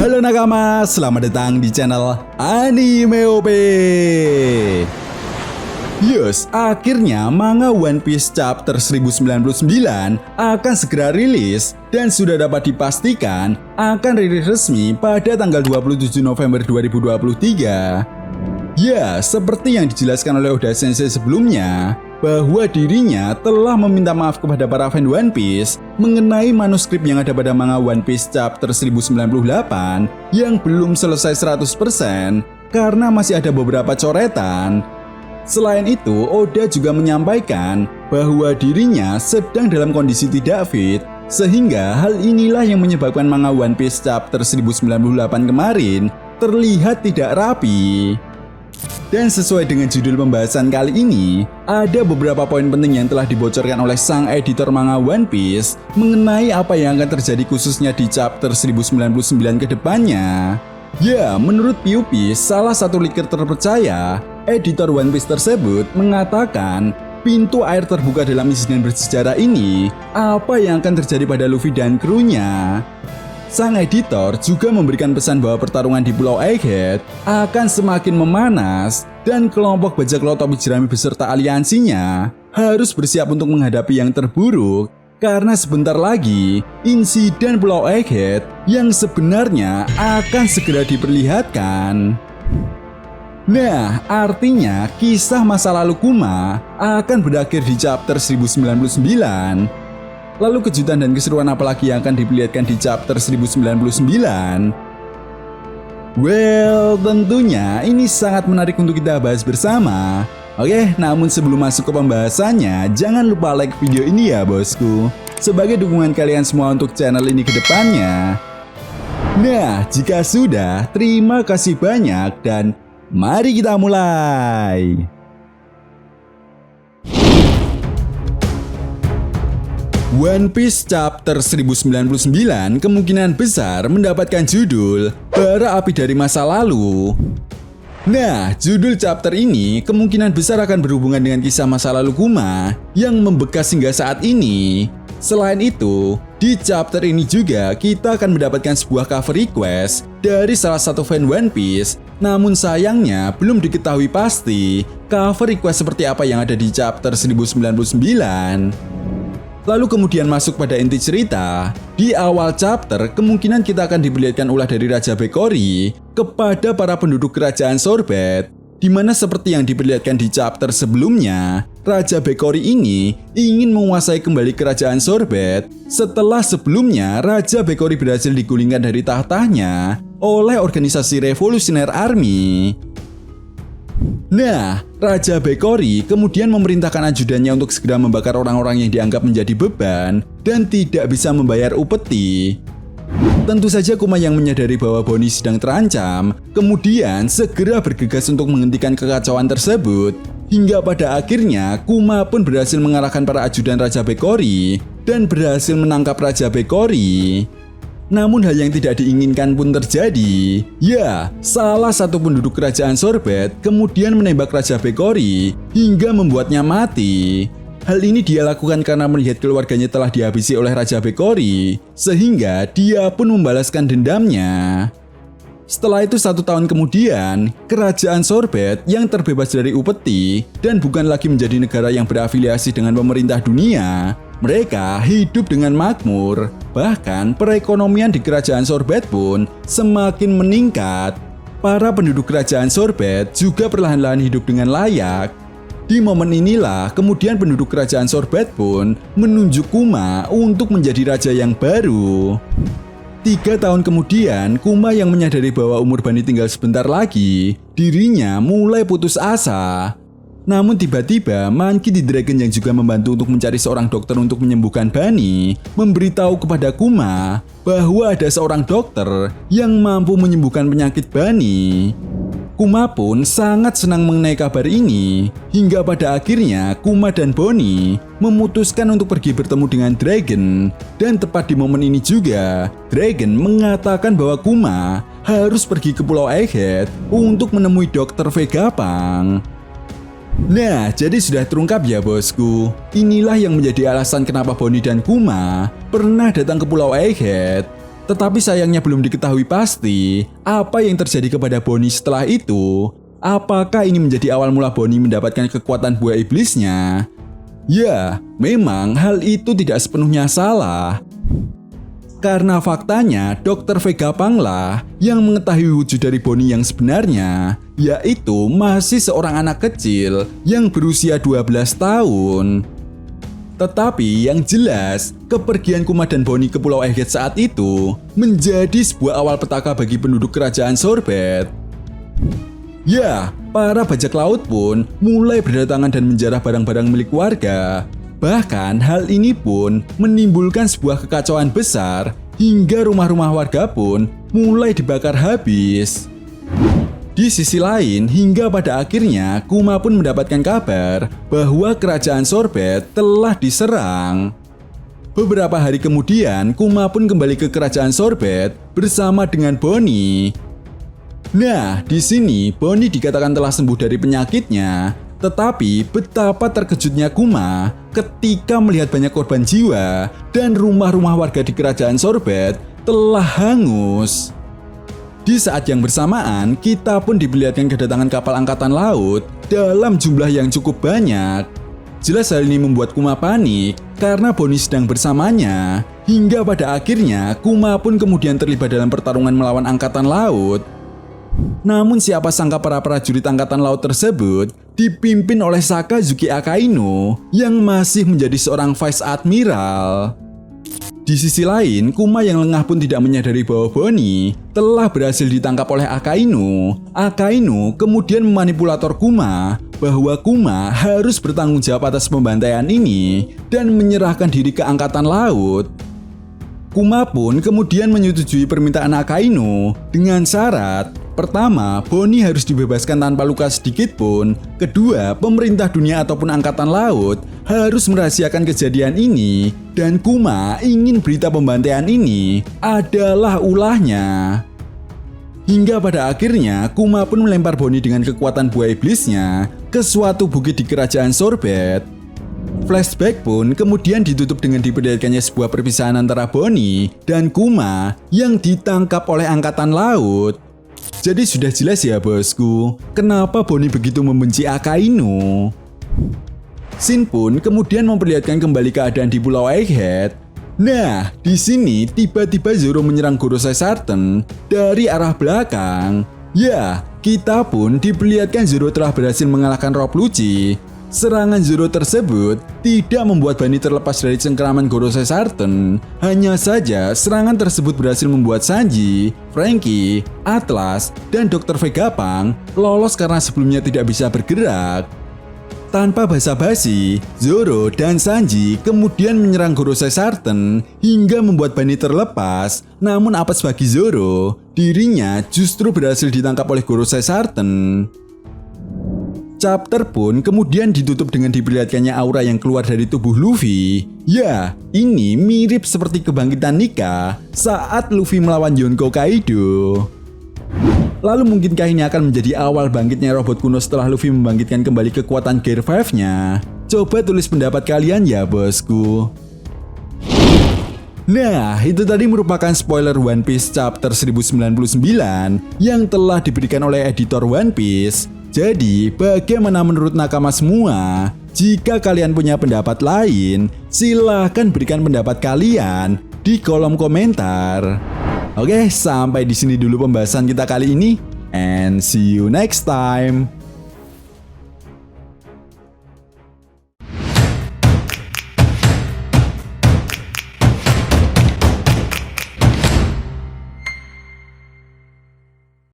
Halo nakama, selamat datang di channel Anime OP. Yes, akhirnya manga One Piece chapter 1099 akan segera rilis dan sudah dapat dipastikan akan rilis resmi pada tanggal 27 November 2023. Ya, seperti yang dijelaskan oleh Oda Sensei sebelumnya, bahwa dirinya telah meminta maaf kepada para fan One Piece mengenai manuskrip yang ada pada manga One Piece chapter 1098 yang belum selesai 100% karena masih ada beberapa coretan. Selain itu, Oda juga menyampaikan bahwa dirinya sedang dalam kondisi tidak fit, sehingga hal inilah yang menyebabkan manga One Piece chapter 1098 kemarin terlihat tidak rapi. Dan sesuai dengan judul pembahasan kali ini, ada beberapa poin penting yang telah dibocorkan oleh sang editor manga One Piece mengenai apa yang akan terjadi khususnya di chapter 1099 ke depannya. Ya, menurut PUP, salah satu leaker terpercaya, editor One Piece tersebut mengatakan pintu air terbuka dalam insiden bersejarah ini, apa yang akan terjadi pada Luffy dan krunya. Sang editor juga memberikan pesan bahwa pertarungan di Pulau Egghead akan semakin memanas dan kelompok bajak laut topi jerami beserta aliansinya harus bersiap untuk menghadapi yang terburuk karena sebentar lagi insiden Pulau Egghead yang sebenarnya akan segera diperlihatkan. Nah, artinya kisah masa lalu Kuma akan berakhir di chapter 1099. Lalu kejutan dan keseruan apalagi yang akan diperlihatkan di chapter 1099? Well, tentunya ini sangat menarik untuk kita bahas bersama. Oke, namun sebelum masuk ke pembahasannya, jangan lupa like video ini ya bosku, sebagai dukungan kalian semua untuk channel ini ke depannya. Nah, jika sudah, terima kasih banyak dan mari kita mulai. One Piece chapter 1099 kemungkinan besar mendapatkan judul Bara Api dari Masa Lalu. Nah, judul chapter ini kemungkinan besar akan berhubungan dengan kisah masa lalu Kuma yang membekas hingga saat ini. Selain itu, di chapter ini juga kita akan mendapatkan sebuah cover request dari salah satu fan One Piece. Namun sayangnya belum diketahui pasti cover request seperti apa yang ada di chapter 1099. Lalu kemudian masuk pada inti cerita. Di awal chapter, kemungkinan kita akan diperlihatkan ulah dari Raja Bekori kepada para penduduk kerajaan Sorbet, di mana seperti yang diperlihatkan di chapter sebelumnya, Raja Bekori ini ingin menguasai kembali kerajaan Sorbet setelah sebelumnya Raja Bekori berhasil digulingkan dari tahtanya oleh organisasi Revolutionary Army. Nah, Raja Bekori kemudian memerintahkan ajudannya untuk segera membakar orang-orang yang dianggap menjadi beban dan tidak bisa membayar upeti. Tentu saja Kuma yang menyadari bahwa Bonnie sedang terancam, kemudian segera bergegas untuk menghentikan kekacauan tersebut. Hingga pada akhirnya Kuma pun berhasil mengalahkan para ajudan Raja Bekori dan berhasil menangkap Raja Bekori. Namun hal yang tidak diinginkan pun terjadi. Ya, salah satu penduduk kerajaan Sorbet kemudian menembak Raja Bekori hingga membuatnya mati. Hal ini dia lakukan karena melihat keluarganya telah dihabisi oleh Raja Bekori, sehingga dia pun membalaskan dendamnya. Setelah itu 1 tahun kemudian, kerajaan Sorbet yang terbebas dari upeti dan bukan lagi menjadi negara yang berafiliasi dengan pemerintah dunia, mereka hidup dengan makmur. Bahkan perekonomian di kerajaan Sorbet pun semakin meningkat. Para penduduk kerajaan Sorbet juga perlahan-lahan hidup dengan layak. Di momen inilah kemudian penduduk kerajaan Sorbet pun menunjuk Kuma untuk menjadi raja yang baru. 3 tahun kemudian, Kuma yang menyadari bahwa umur Bani tinggal sebentar lagi, dirinya mulai putus asa. Namun tiba-tiba Monkey D. Dragon yang juga membantu untuk mencari seorang dokter untuk menyembuhkan Bani memberitahu kepada Kuma bahwa ada seorang dokter yang mampu menyembuhkan penyakit Bani. Kuma pun sangat senang mengenai kabar ini, hingga pada akhirnya Kuma dan Bonnie memutuskan untuk pergi bertemu dengan Dragon. Dan tepat di momen ini juga, Dragon mengatakan bahwa Kuma harus pergi ke Pulau Egghead untuk menemui Dr. Vegapunk. Nah, jadi sudah terungkap ya bosku. Inilah yang menjadi alasan kenapa Bonnie dan Kuma pernah datang ke Pulau Egghead. Tetapi sayangnya belum diketahui pasti apa yang terjadi kepada Bonnie setelah itu. Apakah ini menjadi awal mula Bonnie mendapatkan kekuatan buah iblisnya? Ya, memang hal itu tidak sepenuhnya salah. Karena faktanya Dr. Vegapunk lah yang mengetahui wujud dari Bonnie yang sebenarnya, yaitu masih seorang anak kecil yang berusia 12 tahun. Tetapi yang jelas, kepergian Kuma dan Bonnie ke Pulau Egghead saat itu menjadi sebuah awal petaka bagi penduduk kerajaan Sorbet. Ya, para bajak laut pun mulai berdatangan dan menjarah barang-barang milik warga. Bahkan hal ini pun menimbulkan sebuah kekacauan besar hingga rumah-rumah warga pun mulai dibakar habis. Di sisi lain, hingga pada akhirnya Kuma pun mendapatkan kabar bahwa kerajaan Sorbet telah diserang. Beberapa hari kemudian, Kuma pun kembali ke kerajaan Sorbet bersama dengan Bonnie. Nah, di sini Bonnie dikatakan telah sembuh dari penyakitnya, tetapi betapa terkejutnya Kuma ketika melihat banyak korban jiwa dan rumah-rumah warga di kerajaan Sorbet telah hangus. Di saat yang bersamaan, kita pun diperlihatkan kedatangan kapal angkatan laut dalam jumlah yang cukup banyak. Jelas hal ini membuat Kuma panik karena Bonnie sedang bersamanya, hingga pada akhirnya Kuma pun kemudian terlibat dalam pertarungan melawan angkatan laut. Namun siapa sangka para prajurit angkatan laut tersebut dipimpin oleh Sakazuki Akainu yang masih menjadi seorang Vice Admiral. Di sisi lain, Kuma yang lengah pun tidak menyadari bahwa Bonnie telah berhasil ditangkap oleh Akainu. Akainu kemudian memanipulator Kuma bahwa Kuma harus bertanggung jawab atas pembantaian ini dan menyerahkan diri ke angkatan laut. Kuma pun kemudian menyetujui permintaan Akainu dengan syarat: pertama, Bonnie harus dibebaskan tanpa luka sedikit pun. Kedua, pemerintah dunia ataupun angkatan laut harus merahasiakan kejadian ini. Dan Kuma ingin berita pembantaian ini adalah ulahnya. Hingga pada akhirnya, Kuma pun melempar Bonnie dengan kekuatan buah iblisnya ke suatu bukit di kerajaan Sorbet. Flashback pun kemudian ditutup dengan diperlihatkannya sebuah perpisahan antara Bonnie dan Kuma yang ditangkap oleh angkatan laut. Jadi sudah jelas ya bosku, kenapa Bonnie begitu membenci Akainu. Scene pun kemudian memperlihatkan kembali keadaan di Pulau Egghead. Nah, di sini tiba-tiba Zoro menyerang Gorosei Sarten dari arah belakang. Ya, kita pun diperlihatkan Zoro telah berhasil mengalahkan Rob Lucci. Serangan Zoro tersebut tidak membuat Bonnie terlepas dari cengkeraman Gorosei Sarten. Hanya saja serangan tersebut berhasil membuat Sanji, Franky, Atlas, dan Dr. Vegapunk lolos karena sebelumnya tidak bisa bergerak. Tanpa basa-basi, Zoro dan Sanji kemudian menyerang Gorosei Sarten hingga membuat Bonnie terlepas. Namun apes bagi Zoro, dirinya justru berhasil ditangkap oleh Gorosei Sarten. Chapter pun kemudian ditutup dengan diperlihatkannya aura yang keluar dari tubuh Luffy. Ya, ini mirip seperti kebangkitan Nika saat Luffy melawan Yonko Kaido. Lalu mungkinkah ini akan menjadi awal bangkitnya robot kuno setelah Luffy membangkitkan kembali kekuatan Gear 5-nya? Coba tulis pendapat kalian ya bosku. Nah, itu tadi merupakan spoiler One Piece chapter 1099 yang telah diberikan oleh editor One Piece. Jadi, bagaimana menurut nakama semua? Jika kalian punya pendapat lain, silahkan berikan pendapat kalian di kolom komentar. Oke, sampai di sini dulu pembahasan kita kali ini, and see you next time.